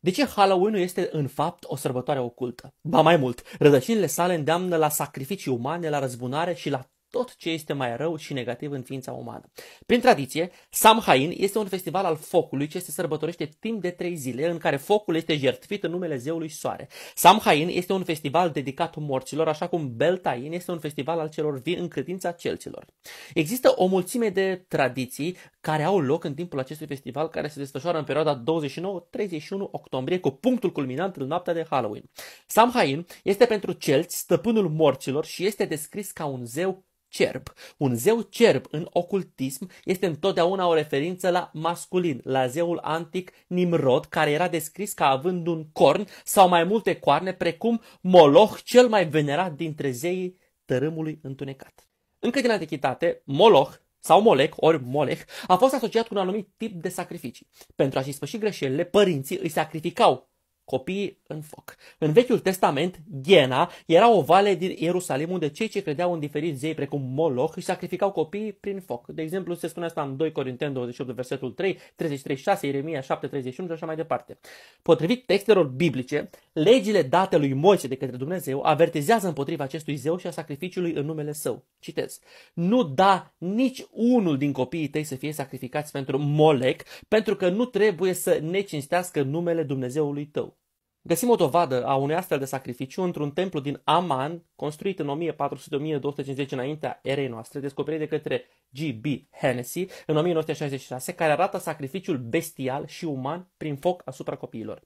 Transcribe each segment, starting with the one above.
De ce Halloween-ul este în fapt o sărbătoare ocultă? Ba mai mult, rădăcinile sale îndeamnă la sacrificii umane, la răzbunare și la tot ce este mai rău și negativ în ființa umană. Prin tradiție, Samhain este un festival al focului ce se sărbătorește timp de 3 zile, în care focul este jertfit în numele zeului Soare. Samhain este un festival dedicat morților, așa cum Beltane este un festival al celor vii în credința celților. Există o mulțime de tradiții care au loc în timpul acestui festival, care se desfășoară în perioada 29-31 octombrie, cu punctul culminant în noaptea de Halloween. Samhain este pentru celți stăpânul morților și este descris ca un zeu cerb. Un zeu cerb în ocultism este întotdeauna o referință la masculin, la zeul antic Nimrod, care era descris ca având un corn sau mai multe coarne, precum Moloch, cel mai venerat dintre zeii tărâmului întunecat. Încă din antichitate, Moloch sau Molech, ori Molech, a fost asociat cu un anumit tip de sacrificii. Pentru a-și spăși greșelile, părinții îi sacrificau copiii în foc. În Vechiul Testament, Ghena era o vale din Ierusalim unde cei ce credeau în diferiți zei precum Moloch își sacrificau copiii prin foc. De exemplu, se spune asta în 2 Corinteni 28, versetul 3, 33:6, Ieremia 7:31 și așa mai departe. Potrivit textelor biblice, legile date lui Moise de către Dumnezeu avertizează împotriva acestui zeu și a sacrificiului în numele său. Citez: nu da nici unul din copiii tăi să fie sacrificați pentru Molech, pentru că nu trebuie să necinstească numele Dumnezeului tău. Găsim o dovadă a unui astfel de sacrificiu într-un templu din Aman, construit în 1400-1250 înaintea erei noastre, descoperit de către G.B. Hennessy în 1966, care arată sacrificiul bestial și uman prin foc asupra copiilor.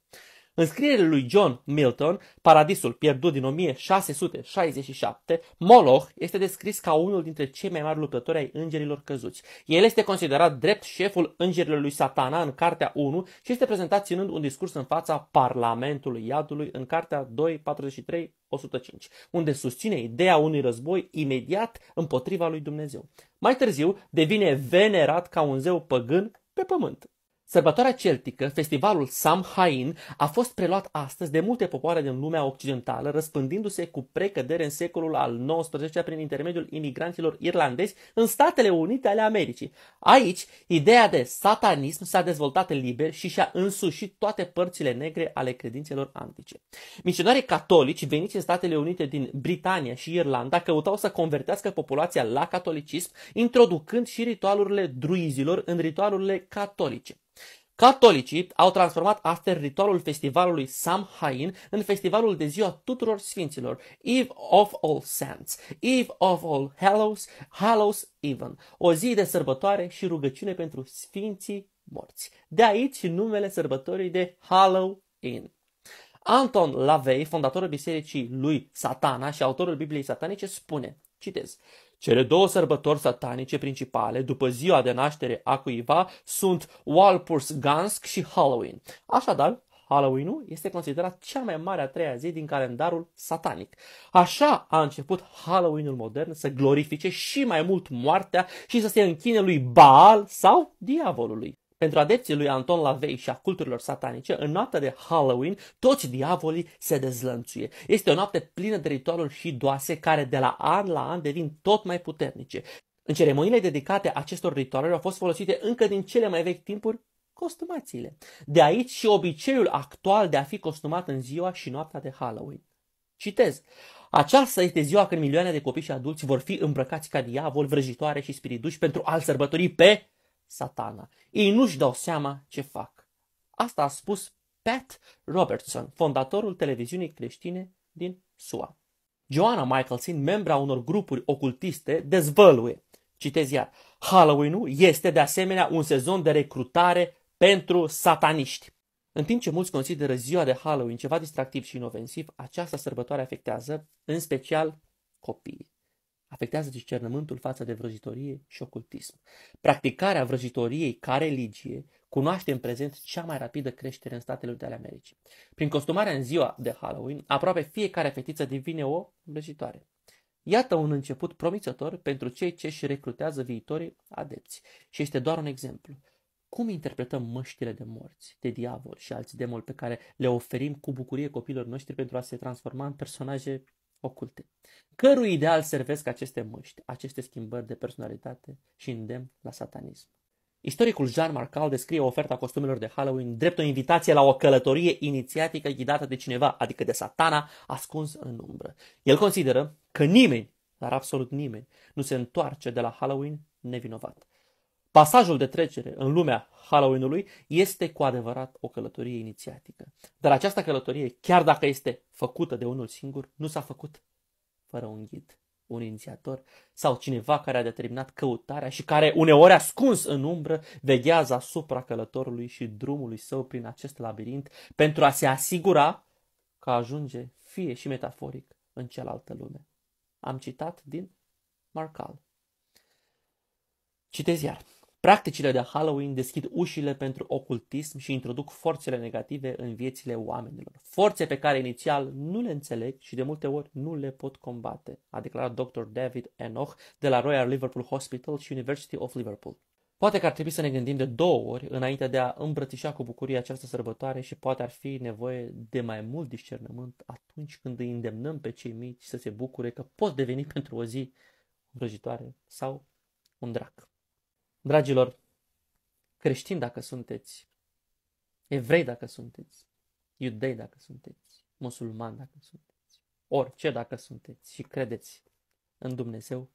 În scrierile lui John Milton, Paradisul pierdut din 1667, Moloch este descris ca unul dintre cei mai mari luptători ai îngerilor căzuți. El este considerat drept șeful îngerilor lui Satana în Cartea 1 și este prezentat ținând un discurs în fața Parlamentului Iadului în Cartea 2:43-105, unde susține ideea unui război imediat împotriva lui Dumnezeu. Mai târziu devine venerat ca un zeu păgân pe pământ. Sărbătoarea celtică, festivalul Samhain, a fost preluat astăzi de multe popoare din lumea occidentală, răspândindu-se cu precădere în secolul al XIX-lea prin intermediul imigranților irlandezi în Statele Unite ale Americii. Aici, ideea de satanism s-a dezvoltat liber și și-a însușit toate părțile negre ale credințelor antice. Misionarii catolici veniți în Statele Unite din Britania și Irlanda căutau să convertească populația la catolicism, introducând și ritualurile druizilor în ritualurile catolice. Catolicii au transformat astfel ritualul festivalului Samhain în festivalul de ziua tuturor sfinților, Eve of All Saints, Eve of All Hallows, Hallows Even, o zi de sărbătoare și rugăciune pentru sfinții morți. De aici numele sărbătorii de Halloween. Anton LaVey, fondatorul bisericii lui Satana și autorul Bibliei satanice, spune, citez: cele două sărbători satanice principale după ziua de naștere a cuiva sunt Walpurgisnacht și Halloween. Așadar, Halloween-ul este considerat cea mai mare a treia zi din calendarul satanic. Așa a început Halloween-ul modern să glorifice și mai mult moartea și să se închine lui Baal sau diavolului. Pentru adepții lui Anton LaVey și a culturilor satanice, în noaptea de Halloween, toți diavolii se dezlănțuie. Este o noapte plină de ritualuri și doase care de la an devin tot mai puternice. În ceremoniile dedicate acestor ritualuri au fost folosite încă din cele mai vechi timpuri costumațiile. De aici și obiceiul actual de a fi costumat în ziua și noaptea de Halloween. Citez: aceasta este ziua când milioane de copii și adulți vor fi îmbrăcați ca diavol, vrăjitoare și spirituși pentru a-l sărbători pe Satana. Ei nu-și dau seama ce fac. Asta a spus Pat Robertson, fondatorul televiziunii creștine din SUA. Joanna Michelson, membra unor grupuri ocultiste, dezvăluie, citez iar, Halloween-ul este de asemenea un sezon de recrutare pentru sataniști. În timp ce mulți consideră ziua de Halloween ceva distractiv și inofensiv, această sărbătoare afectează, în special, copiii. Afectează discernământul față de vrăjitorie și ocultism. Practicarea vrăjitoriei ca religie cunoaște în prezent cea mai rapidă creștere în Statele Unite ale Americii. Prin costumarea în ziua de Halloween, aproape fiecare fetiță devine o vrăjitoare. Iată un început promițător pentru cei ce își recrutează viitorii adepți. Și este doar un exemplu. Cum interpretăm măștile de morți, de diavol și alți demoni pe care le oferim cu bucurie copiilor noștri pentru a se transforma în personaje oculte? Cărui ideal servesc aceste măști, aceste schimbări de personalitate și îndemn la satanism? Istoricul Jean Marcal descrie oferta costumelor de Halloween drept o invitație la o călătorie inițiatică ghidată de cineva, adică de Satana, ascuns în umbră. El consideră că nimeni, dar absolut nimeni, nu se întoarce de la Halloween nevinovat. Pasajul de trecere în lumea Halloween-ului este cu adevărat o călătorie inițiatică. Dar această călătorie, chiar dacă este făcută de unul singur, nu s-a făcut fără un ghid, un inițiator sau cineva care a determinat căutarea și care, uneori ascuns în umbră, veghează asupra călătorului și drumului său prin acest labirint pentru a se asigura că ajunge, fie și metaforic, în cealaltă lume. Am citat din Marcal. Citez iar. Practicile de Halloween deschid ușile pentru ocultism și introduc forțele negative în viețile oamenilor. Forțe pe care inițial nu le înțeleg și de multe ori nu le pot combate, a declarat Dr. David Enoch de la Royal Liverpool Hospital și University of Liverpool. Poate că ar trebui să ne gândim de 2 ori înainte de a îmbrățișa cu bucurie această sărbătoare și poate ar fi nevoie de mai mult discernământ atunci când îi îndemnăm pe cei mici să se bucure că pot deveni pentru o zi vrăjitoare sau un drac. Dragilor, creștini dacă sunteți, evrei dacă sunteți, iudei dacă sunteți, musulmani dacă sunteți, orice dacă sunteți și credeți în Dumnezeu,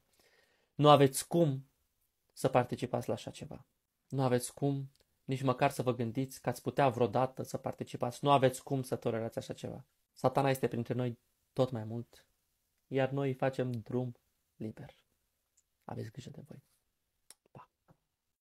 nu aveți cum să participați la așa ceva. Nu aveți cum nici măcar să vă gândiți că ați putea vreodată să participați. Nu aveți cum să tolerați așa ceva. Satana este printre noi tot mai mult, iar noi facem drum liber. Aveți grijă de voi.